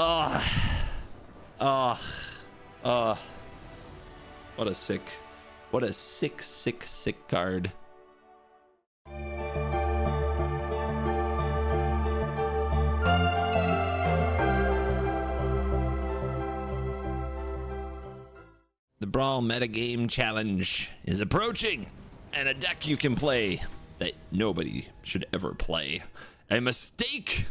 Oh, oh, oh. What a sick card. The Brawl metagame challenge is approaching, and a deck you can play that nobody should ever play. A mistake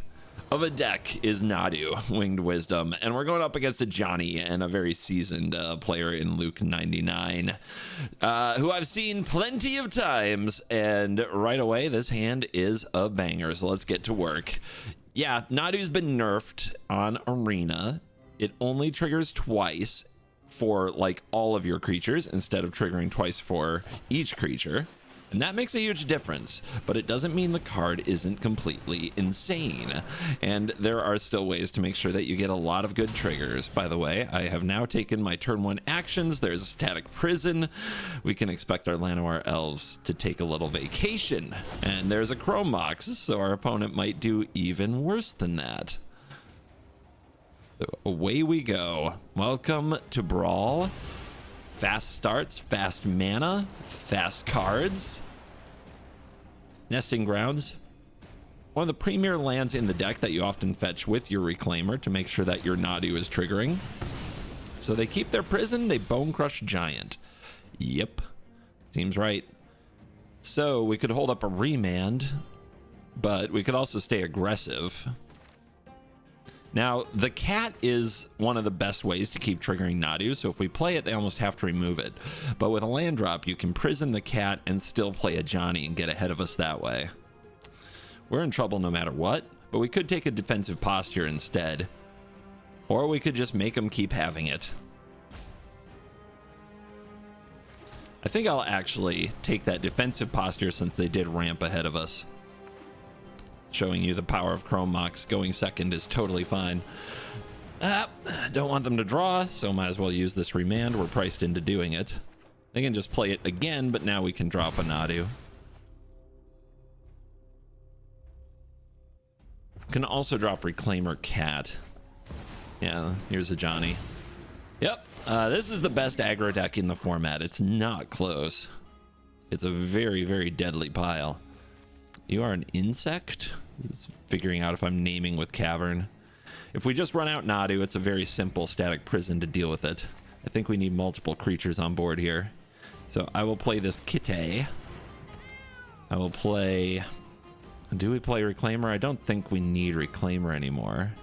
of a deck is Nadu, Winged Wisdom, and we're going up against a Johnny and a very seasoned player in Luke 99, who I've seen plenty of times, and right away this hand is a banger, so let's get to work. Yeah, Nadu's been nerfed on Arena. It only triggers twice for like all of your creatures instead of triggering twice for each creature, and that makes a huge difference, but it doesn't mean the card isn't completely insane, and there are still ways to make sure that you get a lot of good triggers. By the way, I have now taken my turn 1 actions. There's a static prison. We can expect our Llanowar elves to take a little vacation, and there's a Chrome Mox, so our opponent might do even worse than that. So away we go. Welcome to Brawl. Fast starts, fast mana, fast cards. Nesting Grounds. One of the premier lands in the deck that you often fetch with your Reclaimer to make sure that your Nadu is triggering. So they keep their prison, they Bone Crush Giant. Yep, seems right. So we could hold up a Remand, but we could also stay aggressive. Now, the cat is one of the best ways to keep triggering Nadu, so if we play it, they almost have to remove it. But with a land drop, you can prison the cat and still play a Johnny and get ahead of us that way. We're in trouble no matter what, but we could take a defensive posture instead. Or we could just make them keep having it. I think I'll actually take that defensive posture since they did ramp ahead of us. Showing you the power of Chrome Mox. Going second is totally fine. Don't want them to draw, so might as well use this Remand. We're priced into doing it. They can just play it again, but now we can drop a Nadu. Can also drop Reclaimer Cat. Yeah, here's a Johnny. Yep, this is the best aggro deck in the format. It's not close. It's a very, very deadly pile. You are an insect? Figuring out if I'm naming with Cavern. If we just run out Nadu, it's a very simple static prison to deal with it. I think we need multiple creatures on board here. So I will play this Kitty. I will play... Do we play Reclaimer? I don't think we need Reclaimer anymore.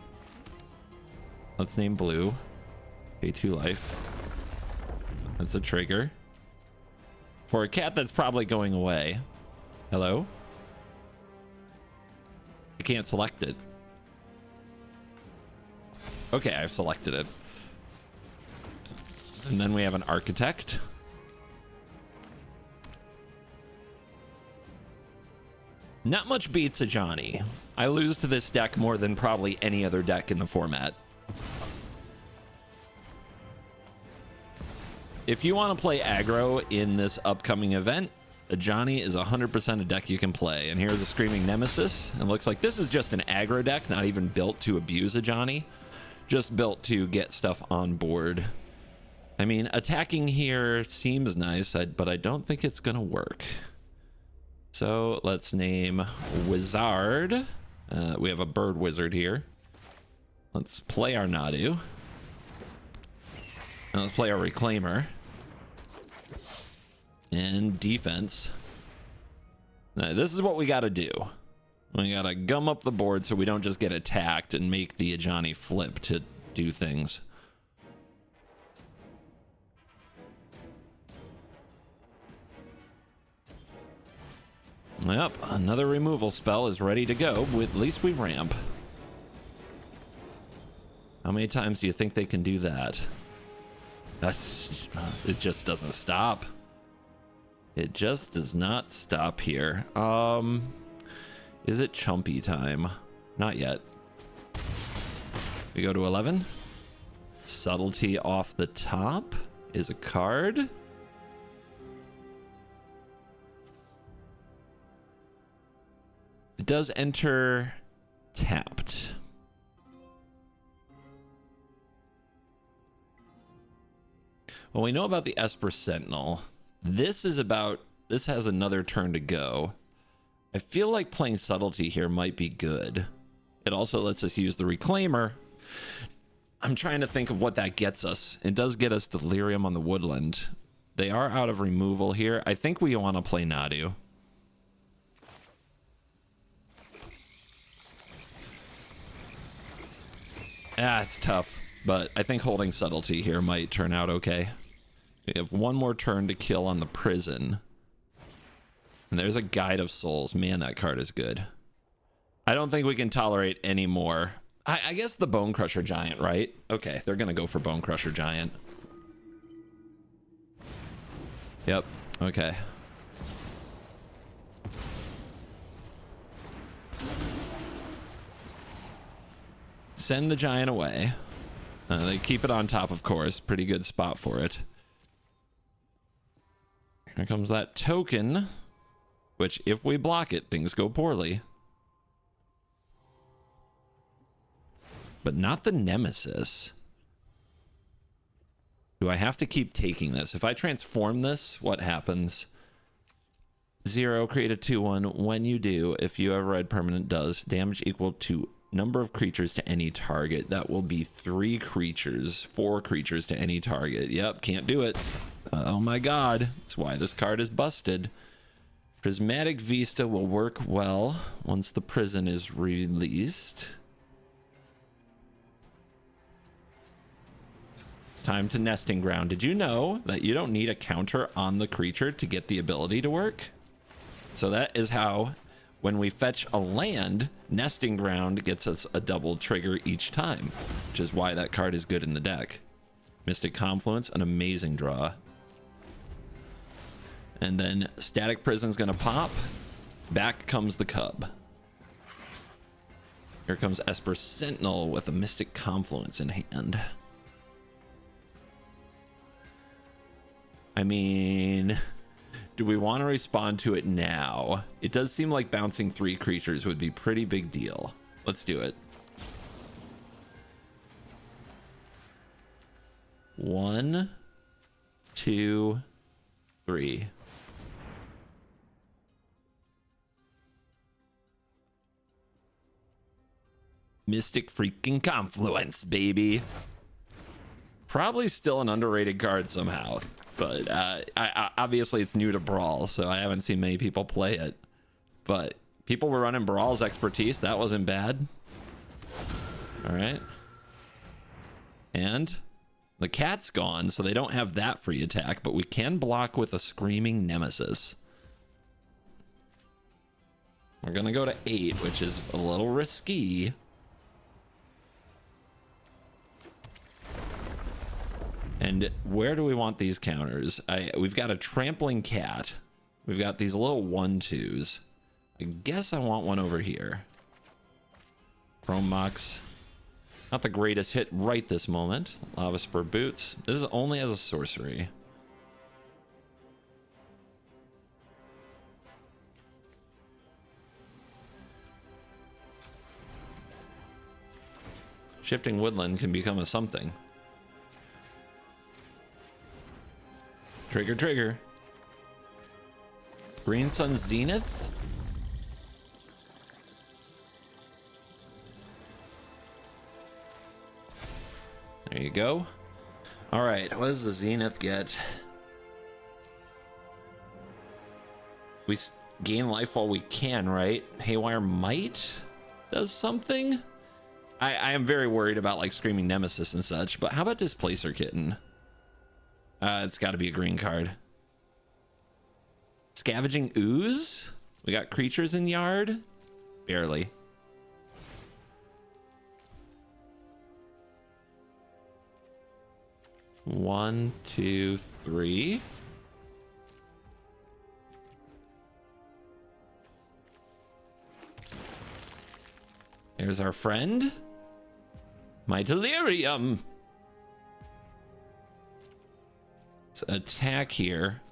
Let's name Blue. Pay 2 life. That's a trigger. For a cat that's probably going away. Hello? I can't select it. Okay, I've selected it. And then we have an Architect. Not much beats a Johnny. I lose to this deck more than probably any other deck in the format. If you want to play aggro in this upcoming event, a Johnny is 100% a deck you can play. And here's a Screaming Nemesis. It looks like this is just an aggro deck, not even built to abuse a Johnny. Just built to get stuff on board. I mean, attacking here seems nice, but I don't think it's going to work. So let's name Wizard. We have a Bird Wizard here. Let's play our Nadu. And let's play our Reclaimer. And defense. Now, this is what we got to do. We got to gum up the board so we don't just get attacked and make the Johnny flip to do things. Yep, another removal spell is ready to go. At least we ramp. How many times do you think they can do that? It just doesn't stop. It just does not stop here. Is it Chumpy time? Not yet. We go to 11. Subtlety off the top is a card. It does enter tapped. Well, we know about the Esper Sentinel. This has another turn to go. I feel like playing Subtlety here might be good. It also lets us use the Reclaimer. I'm trying to think of what that gets us. It does get us Delirium on the Woodland. They are out of removal here. I think we want to play Nadu. It's tough, but I think holding Subtlety here might turn out okay. We have one more turn to kill on the Prison. And there's a Guide of Souls. Man, that card is good. I don't think we can tolerate any more. I guess the Bone Crusher Giant, right? Okay, they're going to go for Bone Crusher Giant. Yep, okay. Send the Giant away. They keep it on top, of course. Pretty good spot for it. Here comes that token, which if we block it, things go poorly. But not the Nemesis. Do I have to keep taking this? If I transform this, what happens? 0, create a 2/1. When you do, if you have a red permanent, does damage equal to number of creatures to any target. That will be 3 creatures, 4 creatures to any target. Yep, can't do it. Oh my god. That's why this card is busted. Prismatic Vista will work well once the Prison is released. It's time to Nesting Ground. Did you know that you don't need a counter on the creature to get the ability to work? So that is how, when we fetch a land, Nesting Ground gets us a double trigger each time, which is why that card is good in the deck. Mystic Confluence, an amazing draw. And then Static Prison's gonna pop. Back comes the Cub. Here comes Esper Sentinel with a Mystic Confluence in hand. I mean, do we want to respond to it now? It does seem like bouncing 3 creatures would be pretty big deal. Let's do it. 1, 2, 3. Mystic freaking Confluence, baby. Probably still an underrated card somehow, but obviously it's new to Brawl, so I haven't seen many people play it. But people were running Brawl's expertise. That wasn't bad. All right. And the cat's gone, so they don't have that free attack, but we can block with a Screaming Nemesis. We're going to go to 8, which is a little risky. And where do we want these counters? We've got a Trampling Cat. We've got these little 1/2s. I guess I want one over here. Chrome Mox. Not the greatest hit right this moment. Lava Spur Boots. This is only as a sorcery. Shifting Woodland can become a something. Trigger, trigger. Green Sun Zenith. There you go. All right, what does the Zenith get? We gain life while we can, right? Haywire Might does something. I am very worried about like Screaming Nemesis and such, but how about Displacer Kitten? It's got to be a green card. Scavenging Ooze. We got creatures in yard. Barely. One, two, three. There's our friend. My Delirium. Let's attack here.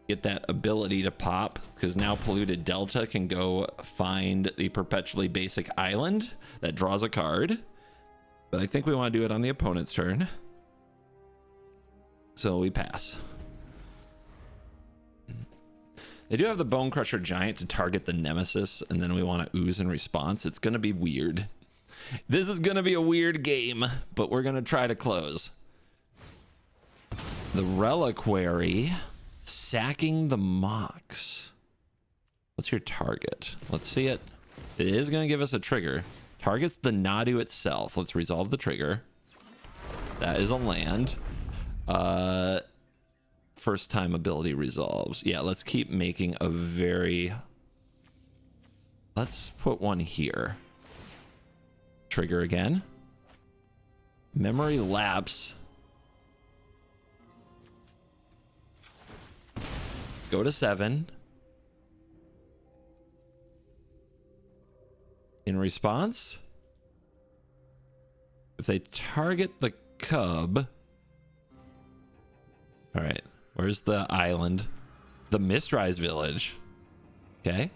Get that ability to pop, because now Polluted Delta can go find the perpetually basic island that draws a card. But I think we want to do it on the opponent's turn. So we pass. They do have the Bone Crusher Giant to target the Nemesis, and then we want to ooze in response. It's going to be weird. This is going to be a weird game, but we're going to try to close. The Reliquary, sacking the Mox. What's your target? Let's see it. It is going to give us a trigger. Targets the Nadu itself. Let's resolve the trigger. That is a land. First time ability resolves. Yeah, let's keep making a very... Let's put one here. Trigger again. Memory lapse. Go to 7. In response, if they target the cub... All right, where's the island? The Mistrise Village. Okay.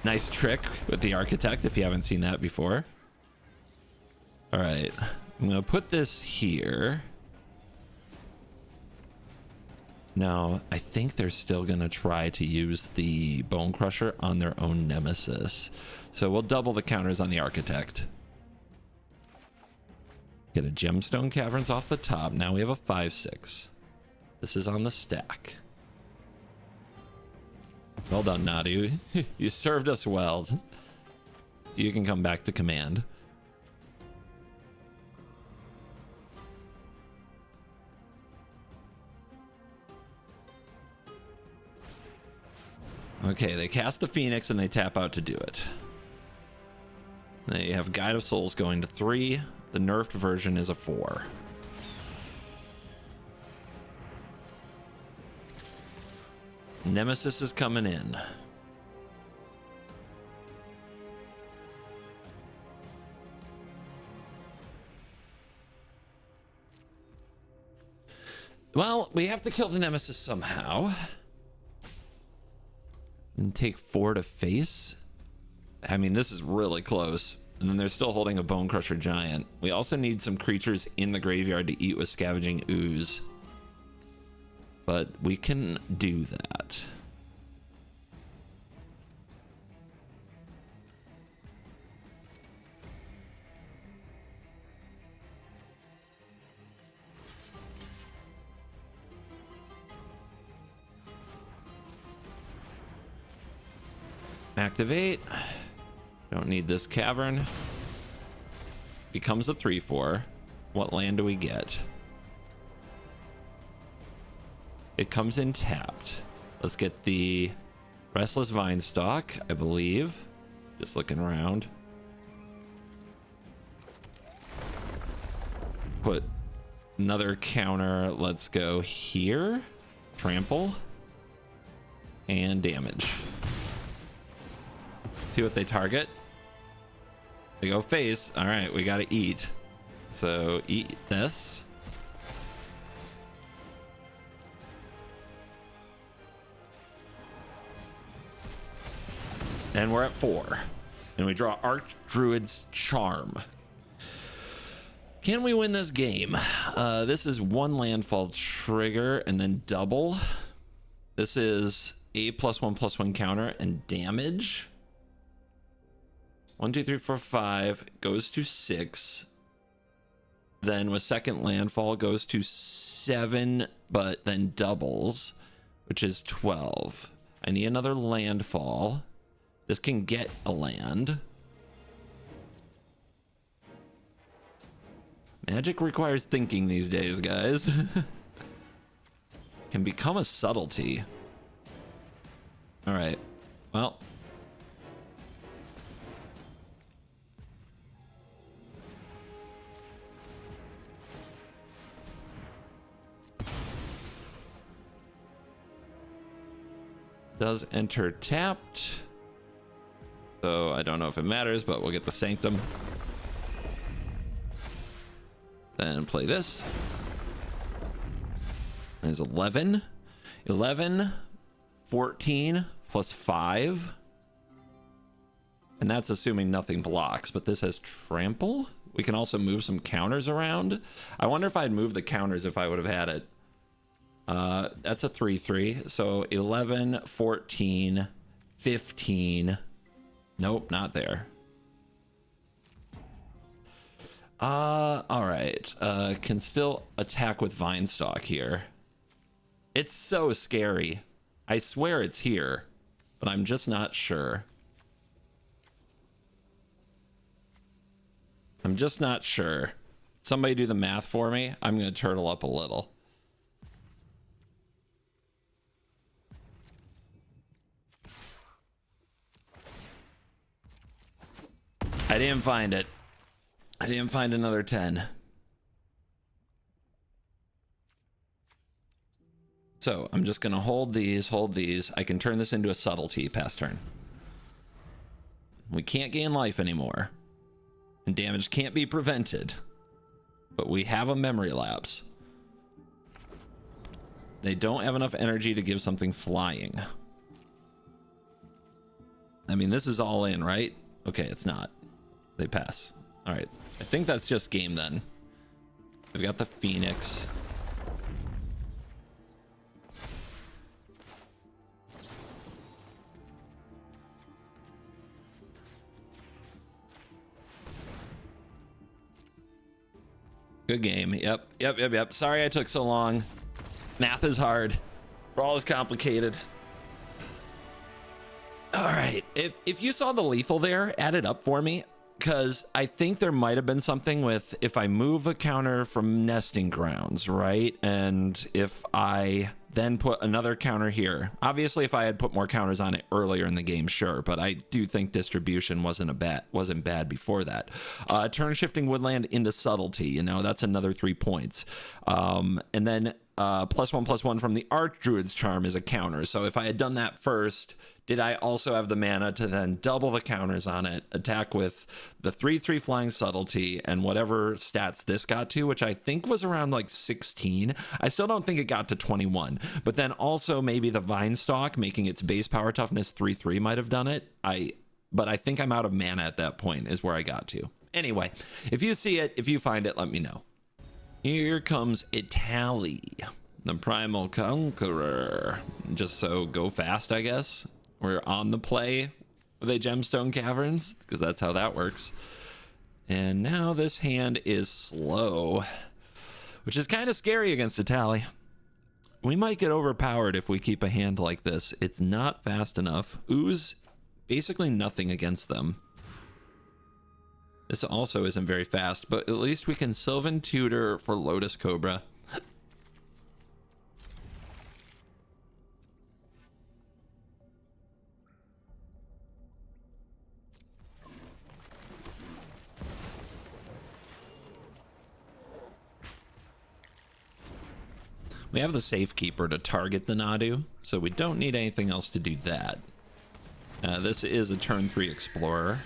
Nice trick with the architect if you haven't seen that before. All right, I'm gonna put this here. Now, I think they're still gonna try to use the Bone Crusher on their own Nemesis. So we'll double the counters on the architect. Get a Gemstone Caverns off the top. Now we have a 5/6. This is on the stack. Well done, Nadu. You served us well. You can come back to command. Okay, they cast the Phoenix and they tap out to do it. They have Guide of Souls going to 3. The nerfed version is a 4. Nemesis is coming in. Well, we have to kill the Nemesis somehow. And take 4 to face. I mean, this is really close. And then they're still holding a Bone Crusher Giant. We also need some creatures in the graveyard to eat with Scavenging Ooze. But we can do that. Activate. Don't need this cavern. Becomes a 3/4. What land do we get? It comes in tapped. Let's get the Restless Vinestalk, I believe. Just looking around. Put another counter. Let's go here. Trample. And damage. See what they target. They go face. All right, we gotta eat. So eat this. And we're at 4. And we draw Archdruid's Charm. Can we win this game? This is 1 landfall trigger and then double. This is a +1/+1 counter and damage. 1, 2, 3, 4, 5 goes to 6. Then with second landfall goes to 7, but then doubles, which is 12. I need another landfall. This can get a land. Magic requires thinking these days, guys. Can become a subtlety. All right. Well. Does enter tapped. So I don't know if it matters, but we'll get the Sanctum. Then play this. There's 11. 11, 14 plus 5. And that's assuming nothing blocks, but this has Trample, We can also move some counters around. I wonder if I'd move the counters if I would have had it. That's a 3-3. So 11, 14, 15. Nope, not there. All right. Can still attack with Vinestalk here. It's so scary. I swear it's here, but I'm just not sure. I'm just not sure. Somebody do the math for me. I'm going to turtle up a little. I didn't find it. I didn't find another 10. So I'm just going to hold these, hold these. I can turn this into a subtlety past turn. We can't gain life anymore. And damage can't be prevented. But we have a memory lapse. They don't have enough energy to give something flying. I mean, this is all in, right? Okay, it's not. They pass. All right. I think that's just game then. We've got the Phoenix. Good game. Yep. Sorry I took so long. Math is hard. Brawl is complicated. All right. If you saw the lethal there, add it up for me. Because I think there might have been something with if I move a counter from nesting grounds, right? And if I then put another counter here. Obviously, if I had put more counters on it earlier in the game, sure. But I do think distribution wasn't bad before that. Turn shifting woodland into subtlety, you know, that's another 3 points. And then +1/+1 from the Archdruid's Charm is a counter. So if I had done that first, did I also have the mana to then double the counters on it, attack with the 3/3 flying subtlety and whatever stats this got to, which I think was around like 16. I still don't think it got to 21, but then also maybe the Vinestalk making its base power toughness 3/3 might have done it. But I think I'm out of mana at that point is where I got to. Anyway, if you see it, if you find it, let me know. Here comes Italy, the Primal Conqueror. Just so go fast, I guess. We're on the play with a Gemstone Caverns, because that's how that works. And now this hand is slow, which is kind of scary against Italy. We might get overpowered if we keep a hand like this. It's not fast enough. Ooze, basically nothing against them. This also isn't very fast, but at least we can Sylvan Tutor for Lotus Cobra. We have the Safekeeper to target the Nadu, so we don't need anything else to do that. This is a turn 3 Explorer.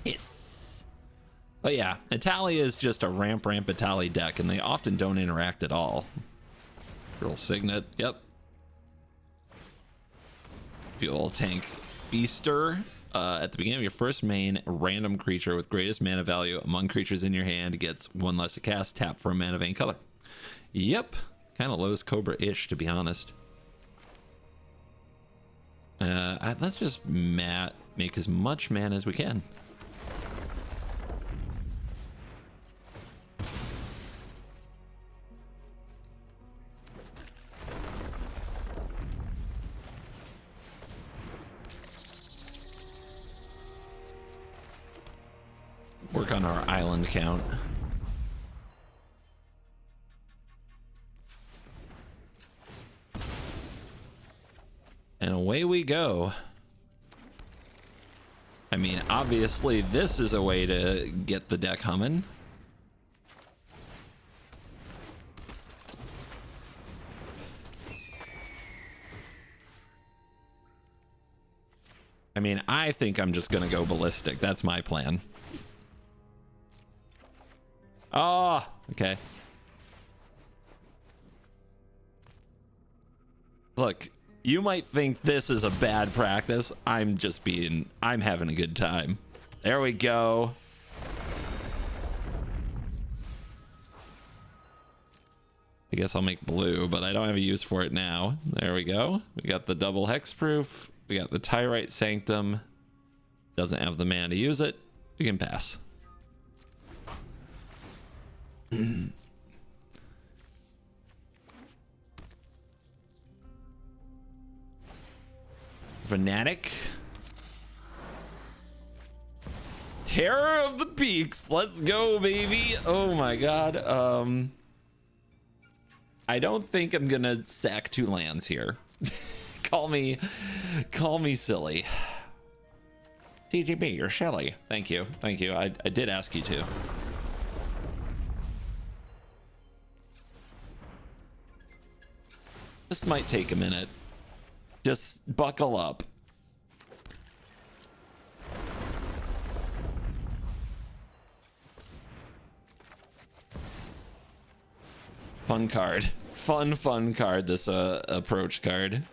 Yes. But yeah, Italy is just a ramp Italy deck, and they often don't interact at all. Girl Signet, yep. Fuel tank. Feaster. At the beginning of your first main, a random creature with greatest mana value among creatures in your hand gets 1 less to cast. Tap for a mana vein color. Yep. Kind of Lotus Cobra-ish, to be honest. Let's just make as much mana as we can. Work on our island count. And away we go. I mean, obviously this is a way to get the deck humming. I mean, I think I'm just gonna go ballistic. That's my plan. Oh, okay. Look, you might think this is a bad practice. I'm having a good time. There we go. I guess I'll make blue, but I don't have a use for it now. There we go. We got the double hexproof. We got the Tyrite Sanctum. Doesn't have the mana to use it. We can pass. Fanatic. Terror of the Peaks. Let's go, baby. Oh my god. I don't think I'm gonna sack 2 lands here. call me silly. TGB, you're silly. Thank you. I did ask you to. This might take a minute. Just buckle up. Fun card. Fun card, this approach card.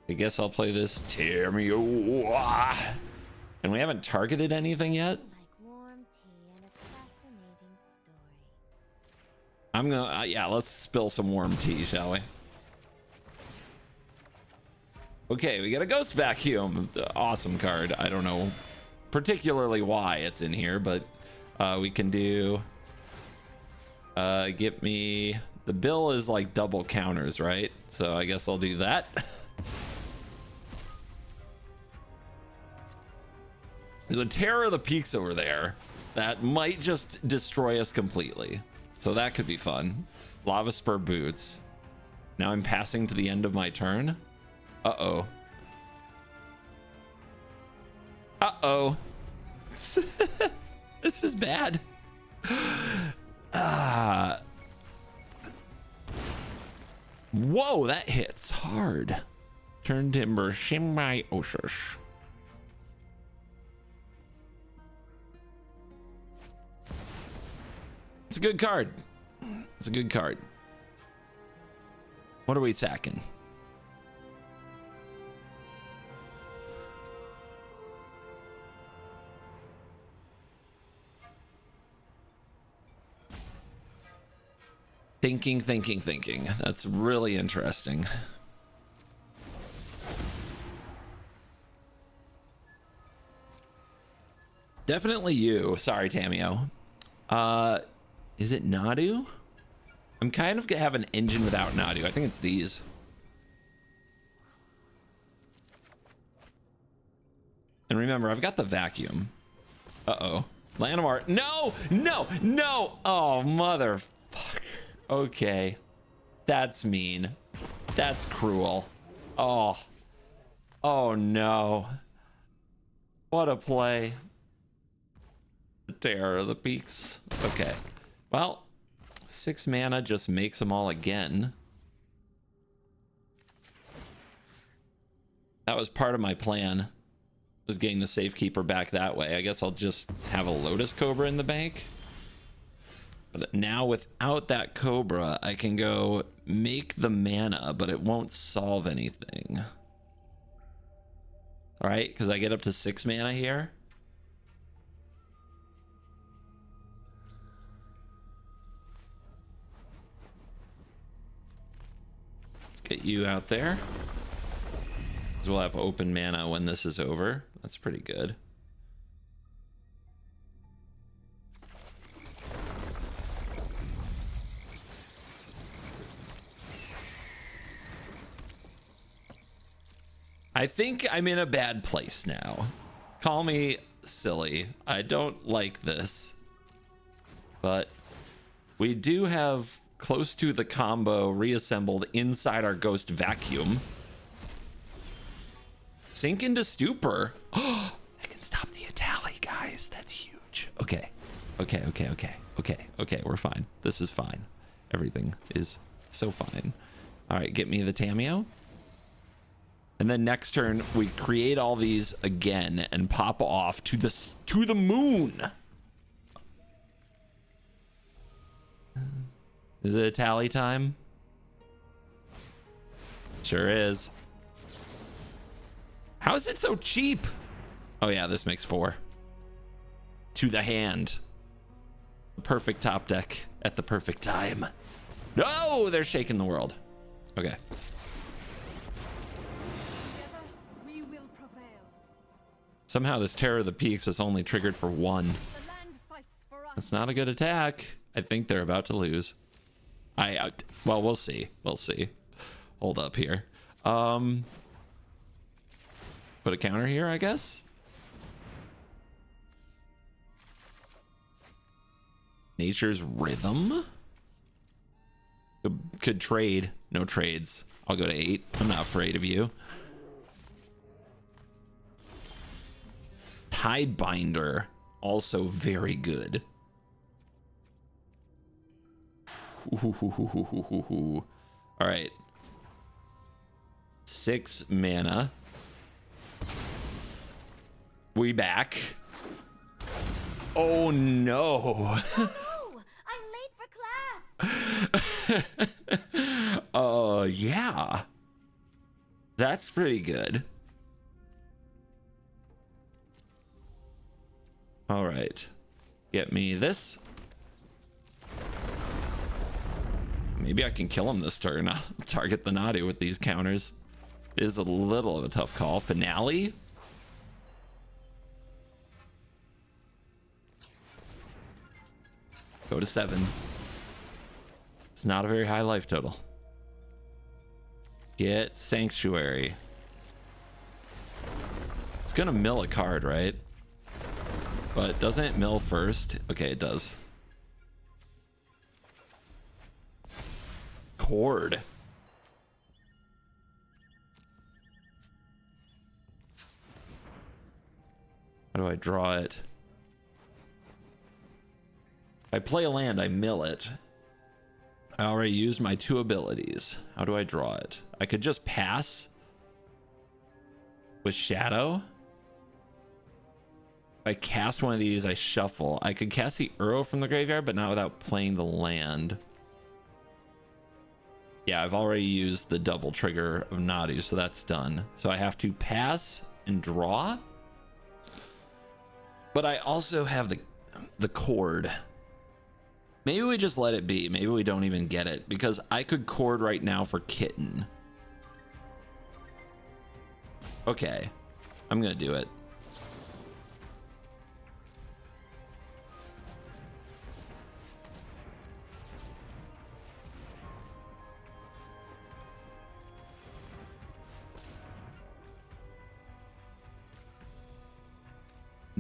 I guess I'll play this tear me. And we haven't targeted anything yet. I'm gonna, yeah, let's spill some warm tea, shall we? Okay, we got a Ghost Vacuum. Awesome card. I don't know particularly why it's in here, but we can do, get me, the bill is like double counters, right? So I guess I'll do that. The Terror of the Peaks over there, that might just destroy us completely. So that could be fun. Lava Spur Boots. Now I'm passing to the end of my turn. Uh-oh. Uh-oh. This is bad. Whoa, that hits hard. Turn Timber, Shimrai Oshish. It's a good card. It's a good card. What are we sacking? Thinking. That's really interesting. Definitely you. Sorry, Tamio. Is it Nadu? I'm kind of gonna have an engine without Nadu. I think it's these. And remember, I've got the vacuum. Uh-oh. Lanimar. No! Oh, motherfucker. Okay. That's mean. That's cruel. Oh. Oh, no. What a play. The Terror of the Peaks. Okay. Well, 6 mana just makes them all again. That was part of my plan, was getting the Safekeeper back that way. I guess I'll just have a Lotus Cobra in the bank. But now without that Cobra, I can go make the mana, but it won't solve anything. All right, because I get up to 6 mana here. Get you out there. We'll have open mana when this is over. That's pretty good. I think I'm in a bad place now. Call me silly. I don't like this. But we do have close to the combo reassembled inside our Ghost Vacuum. Sink into Stupor. Oh, I can stop the Itali, guys. That's huge. Okay. Okay. We're fine. This is fine. Everything is so fine. All right, get me the Tameo. And then next turn, we create all these again and pop off to the moon. Is it a tally time? Sure is. How is it so cheap? Oh yeah, this makes 4. To the hand. The perfect top deck at the perfect time. No, they're shaking the world. Okay. We will prevail. Somehow this Terror of the Peaks is only triggered for 1. The land fights for us. That's not a good attack. I think they're about to lose. Well, we'll see. We'll see. Hold up here. Put a counter here, I guess. Nature's Rhythm. Could trade. No trades. I'll go to 8. I'm not afraid of you. Tidebinder. Also very good. All right. 6 mana. We back. Oh no. Oh, I'm late for class. Yeah. That's pretty good. All right. Get me this. Maybe I can kill him this turn. I'll target the Nadu with these counters. It is a little of a tough call. Finale. Go to 7. It's not a very high life total. Get Sanctuary. It's gonna mill a card, right? But doesn't it mill first? Okay, it does. Cord. How do I draw it? If I play a land, I mill it. I already used my 2 abilities. How do I draw it? I could just pass with Shadow. If I cast one of these, I shuffle. I could cast the Uro from the graveyard, but not without playing the land. Yeah, I've already used the double trigger of Nadu, so that's done. So I have to pass and draw. But I also have the cord. Maybe we just let it be. Maybe we don't even get it, because I could cord right now for Kitten. Okay, I'm gonna do it.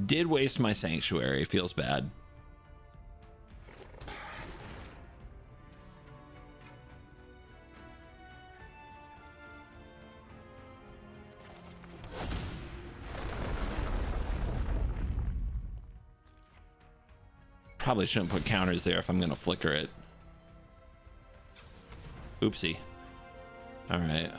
Did waste my Sanctuary. Feels bad. Probably shouldn't put counters there if I'm gonna flicker it. Oopsie. All right.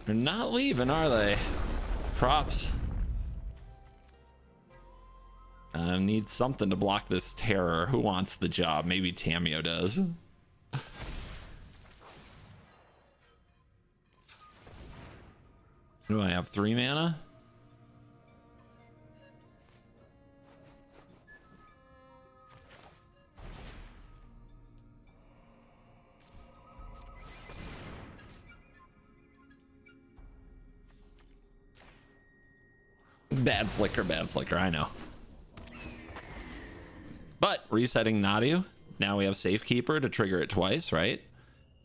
They're not leaving, are they? Props. I need something to block this terror. Who wants the job? Maybe Tameo does. Do I have 3 mana? Bad flicker, I know. But resetting Nadu, now we have Safekeeper to trigger it twice, right?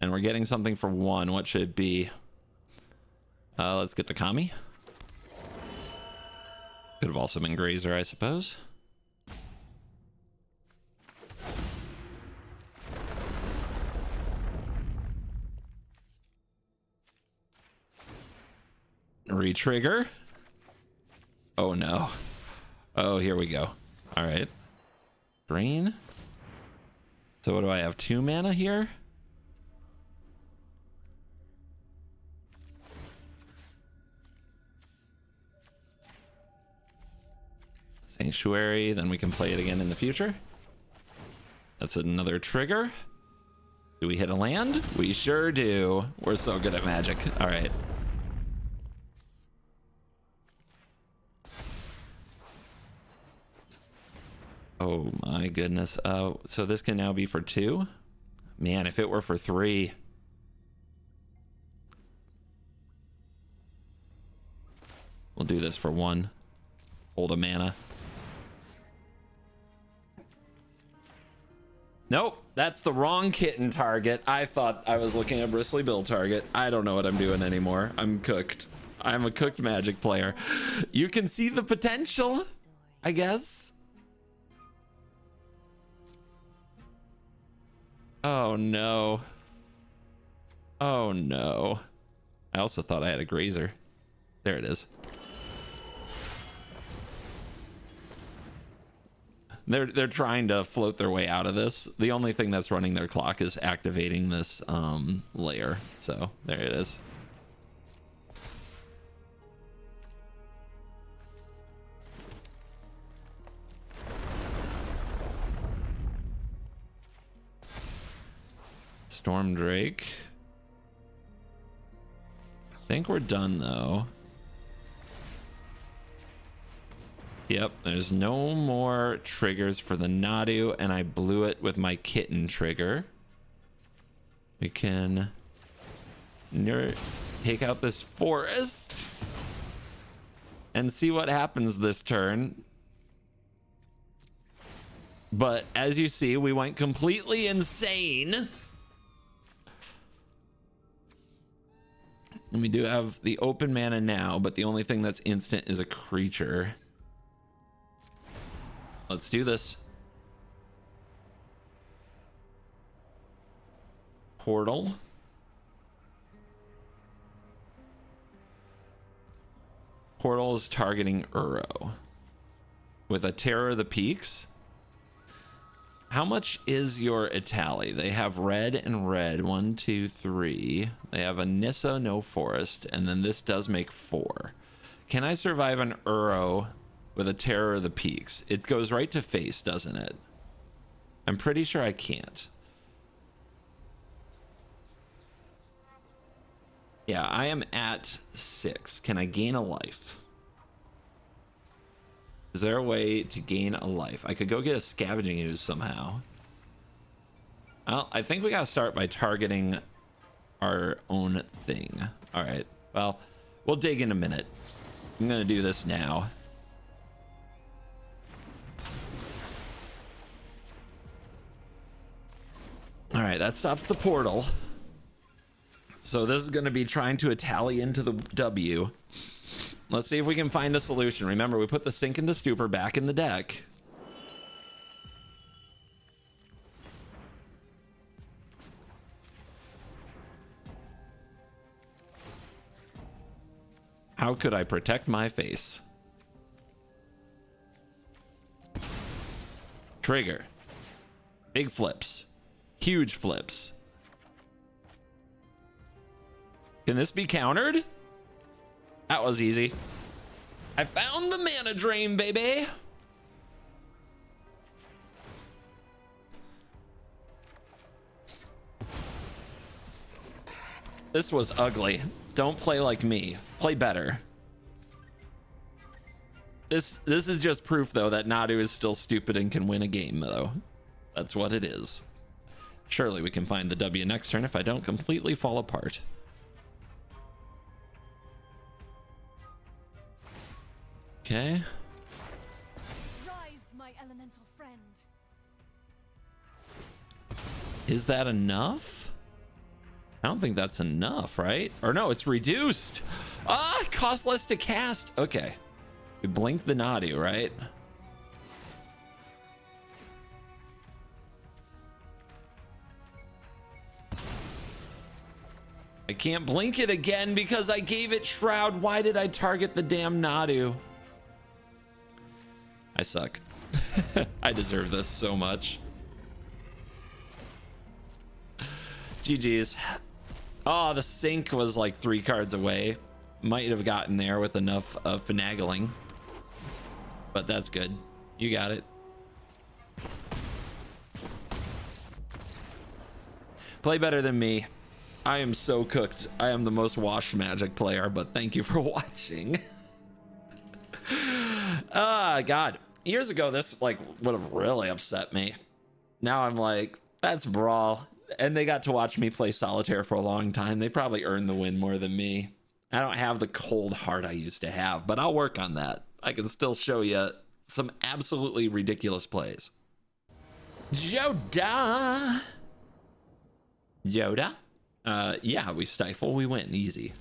And we're getting something for 1. What should it be? Let's get the Kami. Could have also been Grazer, I suppose. Retrigger. Oh no. Oh, here we go. All right. Green. So what do I have? 2 mana here? Sanctuary, then we can play it again in the future. That's another trigger. Do we hit a land? We sure do. We're so good at Magic. All right. Oh my goodness. So this can now be for 2? Man, if it were for 3. We'll do this for 1. Hold a mana. Nope, that's the wrong kitten target. I thought I was looking at Bristly Bill target. I don't know what I'm doing anymore. I'm cooked. I'm a cooked Magic player. You can see the potential, I guess. Oh no. Oh no. I also thought I had a Grazer. There it is. They're trying to float their way out of this. The only thing that's running their clock is activating this layer. So there it is. Storm Drake. I think we're done though. Yep, there's no more triggers for the Nadu, and I blew it with my kitten trigger. We can take out this forest and see what happens this turn. But as you see, we went completely insane. And we do have the open mana now, but the only thing that's instant is a creature. Let's do this. Portal. Portal is targeting Uro with a Terror of the Peaks. How much is your Itali? They have red and red. 1, 2, 3. They have a Nissa, no forest, and then this does make 4. Can I survive an Uro with a Terror of the Peaks? It goes right to face, doesn't it? I'm pretty sure I can't. Yeah, I am at 6. Can I gain a life? Is there a way to gain a life? I could go get a Scavenging Ooze somehow. Well, I think we gotta start by targeting our own thing. All right, well, we'll dig in a minute. I'm gonna do this now. All right, that stops the portal. So this is going to be trying to Itali into the W. Let's see if we can find a solution. Remember, we put the Sink into Stupor back in the deck. How could I protect my face? Trigger. Big flips. Huge flips. Can this be countered? That was easy. I found the mana drain, baby. This was ugly. Don't play like me. Play better. This is just proof, though, that Nadu is still stupid and can win a game, though. That's what it is. Surely we can find the W next turn if I don't completely fall apart. Okay. Rise, my elemental friend. Is that enough? I don't think that's enough, right? Or no, it's reduced. Ah, it costs less to cast. Okay. We blink the Nadu, right? I can't blink it again because I gave it Shroud. Why did I target the damn Nadu? I suck. I deserve this so much. GG's. Oh, the sink was like 3 cards away. Might have gotten there with enough finagling. But that's good. You got it. Play better than me. I am so cooked. I am the most washed Magic player, but thank you for watching. God. Years ago, this like would have really upset me. Now I'm like, that's Brawl. And they got to watch me play solitaire for a long time. They probably earned the win more than me. I don't have the cold heart I used to have, but I'll work on that. I can still show you some absolutely ridiculous plays. Yoda. Yeah, we stifle, we win, easy.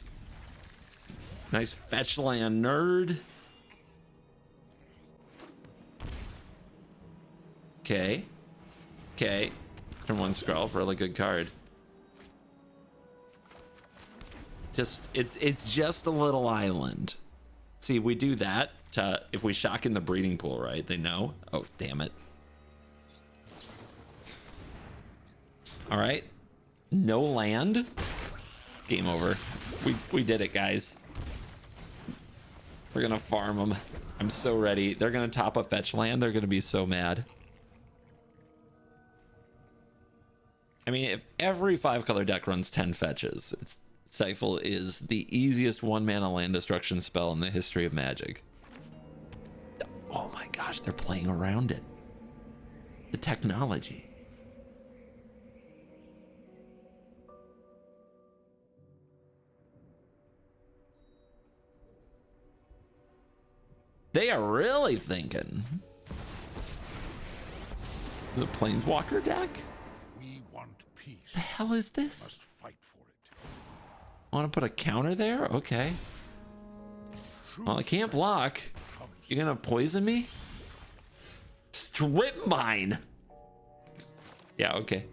Nice fetch land, nerd. Okay. Turn 1 scroll, really good card. It's just a little island. See, we do that to, if we shock in the breeding pool, right? They know. Oh, damn it. All right. No land. Game over. We did it, guys. We're gonna farm them. I'm so ready. They're gonna top a fetch land. They're gonna be so mad. I mean, if every 5-color deck runs 10 fetches, Stifle is the easiest 1-mana land destruction spell in the history of Magic. Oh my gosh, they're playing around it. The technology. They are really thinking. The Planeswalker deck? We want peace. The hell is this? Must fight for it. Want to put a counter there? Okay. Well, I can't block. You're gonna poison me? Strip mine. Yeah, okay.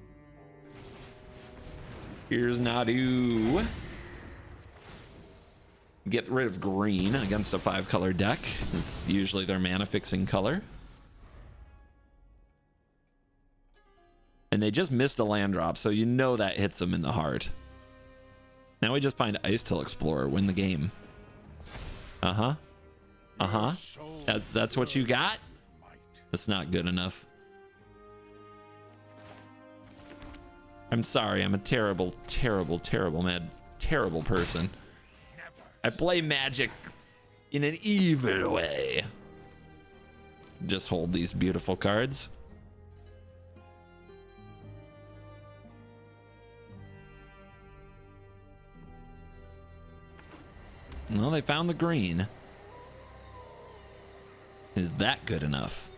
Here's Nadu. Get rid of green against a 5-color deck. It's usually their mana fixing color. And they just missed a land drop, so you know that hits them in the heart. Now we just find Ice Till Explorer, win the game. That's what you got? That's not good enough. I'm sorry, I'm a terrible person. I play Magic in an evil way. Just hold these beautiful cards. Well, they found the green. Is that good enough?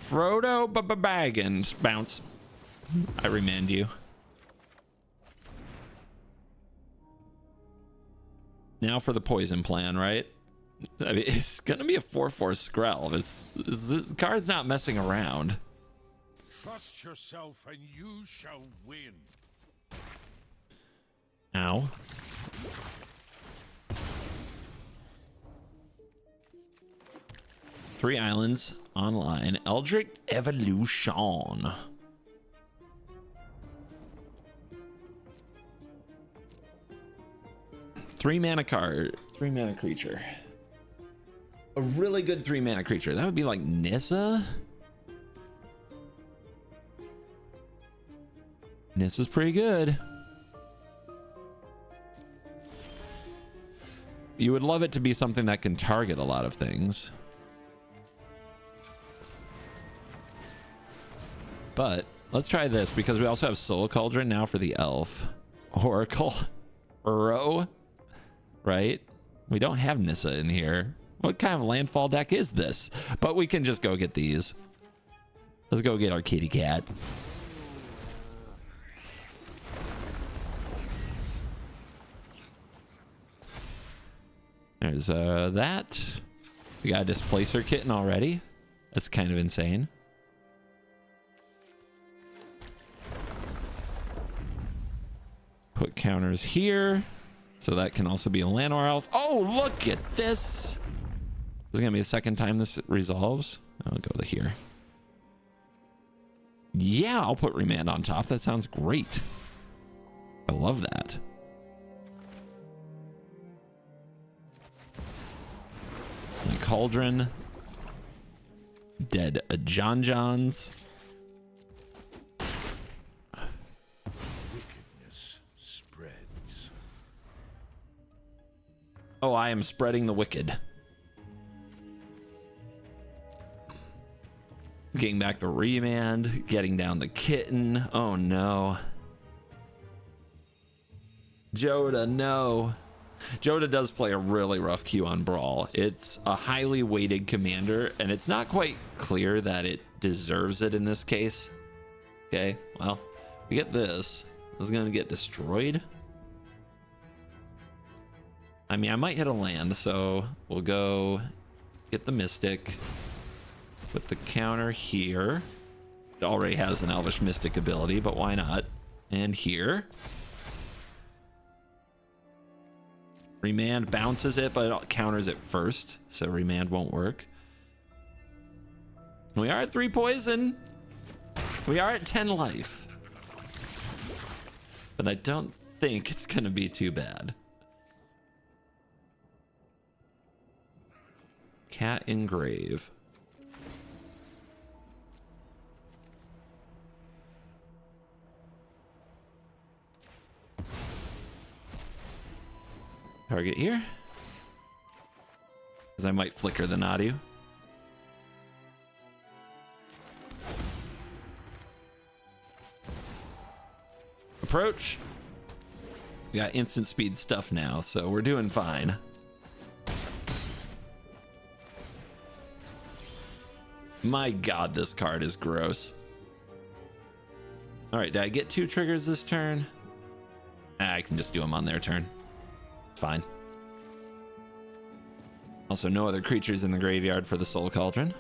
Frodo Baggins. Bounce. I remand you. Now for the poison plan, right? I mean, it's gonna be a 4/4 Skrell. This card's not messing around. Trust yourself and you shall win. Ow. Three islands online. Eldritch Evolution. Three mana card. 3-mana creature. A really good 3-mana creature. That would be like Nissa. Nissa's pretty good. You would love it to be something that can target a lot of things. But let's try this because we also have Soul Cauldron now for the elf. Oracle. Uro. Right? We don't have Nissa in here. What kind of landfall deck is this? But we can just go get these. Let's go get our kitty cat. There's that. We got a Displacer Kitten already. That's kind of insane. Put counters here. So that can also be a Llanowar Elf. Oh, look at this. Is it gonna be the second time this resolves? I'll go here. Yeah, I'll put Remand on top. That sounds great. I love that. My Cauldron. Dead John Johns. Wickedness spreads. Oh, I am spreading the wicked. Getting back the Remand, getting down the Kitten. Oh no. Joda, no. Joda does play a really rough queue on Brawl. It's a highly weighted commander, and it's not quite clear that it deserves it in this case. Okay, well, we get this. This is gonna get destroyed. I mean, I might hit a land, so we'll go get the Mystic. Put the counter here. It already has an Elvish Mystic ability, but why not? And here. Remand bounces it, but it counters it first, so Remand won't work. We are at 3 poison. We are at 10 life. But I don't think it's gonna be too bad. Cat Engrave. Target here. Because I might flicker the Nadu. Approach. We got instant speed stuff now, so we're doing fine. My god, this card is gross. Alright, did I get 2 triggers this turn? I can just do them on their turn. Fine. Also, no other creatures in the graveyard for the Soul Cauldron.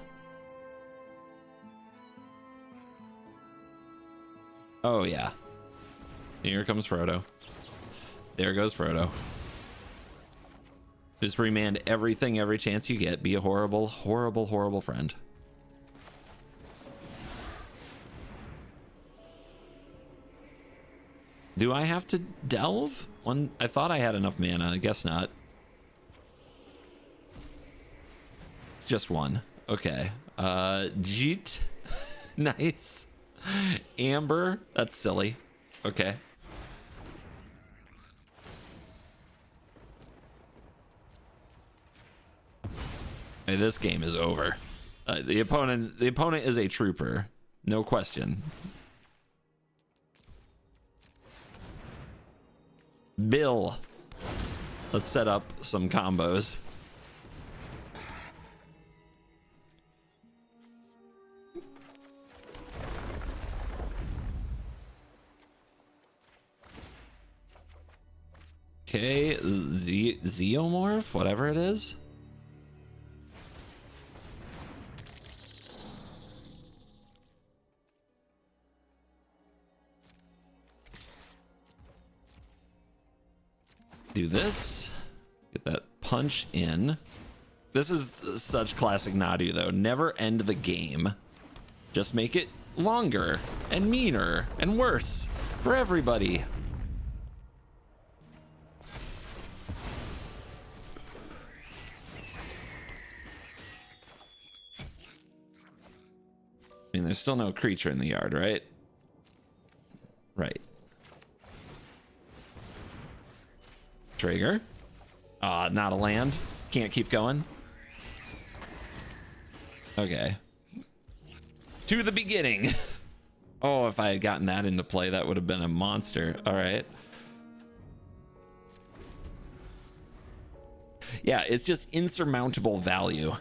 Oh, yeah. Here comes Frodo. There goes Frodo. Just remand everything every chance you get. Be a horrible, horrible, horrible friend. Do I have to delve? I thought I had enough mana. I guess not. It's just 1. Okay. Jeet. Nice. Amber. That's silly. Okay. Hey, this game is over. The opponent is a trooper. No question. Bill. Let's set up some combos. Okay, Zeomorph, whatever it is. Do this. Get that punch in. This is such classic Nadu, though. Never end the game. Just make it longer and meaner and worse for everybody. I mean, there's still no creature in the yard, right? Right. Trigger. Not a land. Can't keep going. Okay. To the beginning. Oh, if I had gotten that into play, that would have been a monster. All right. Yeah, it's just insurmountable value.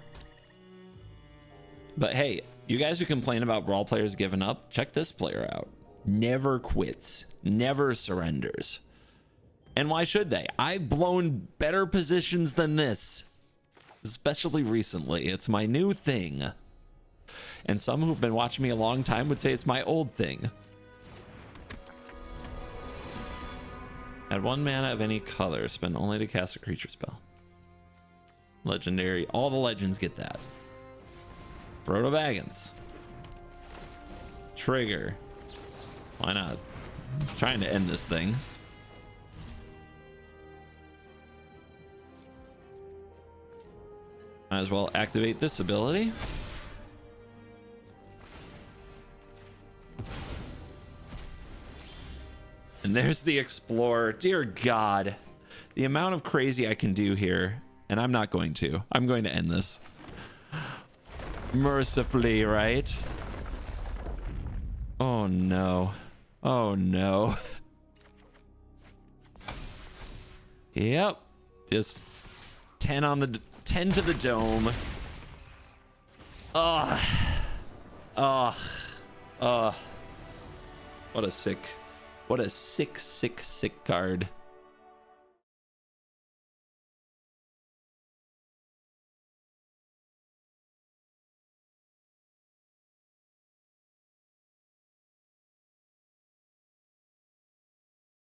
But hey, you guys who complain about Brawl players giving up, check this player out. Never quits. Never surrenders. And why should they? I've blown better positions than this. Especially recently. It's my new thing. And some who've been watching me a long time would say it's my old thing. Add 1 mana of any color. Spend only to cast a creature spell. Legendary. All the legends get that. Frodo Baggins. Trigger. Why not? Trying to end this thing. Might as well activate this ability. And there's the Explorer. Dear God, the amount of crazy I can do here, and I'm not going to. I'm going to end this mercifully, right? Oh no. Oh no. Yep. Just 10 on the 10 to the dome. Ugh. Ugh. Ugh. What a sick, sick card.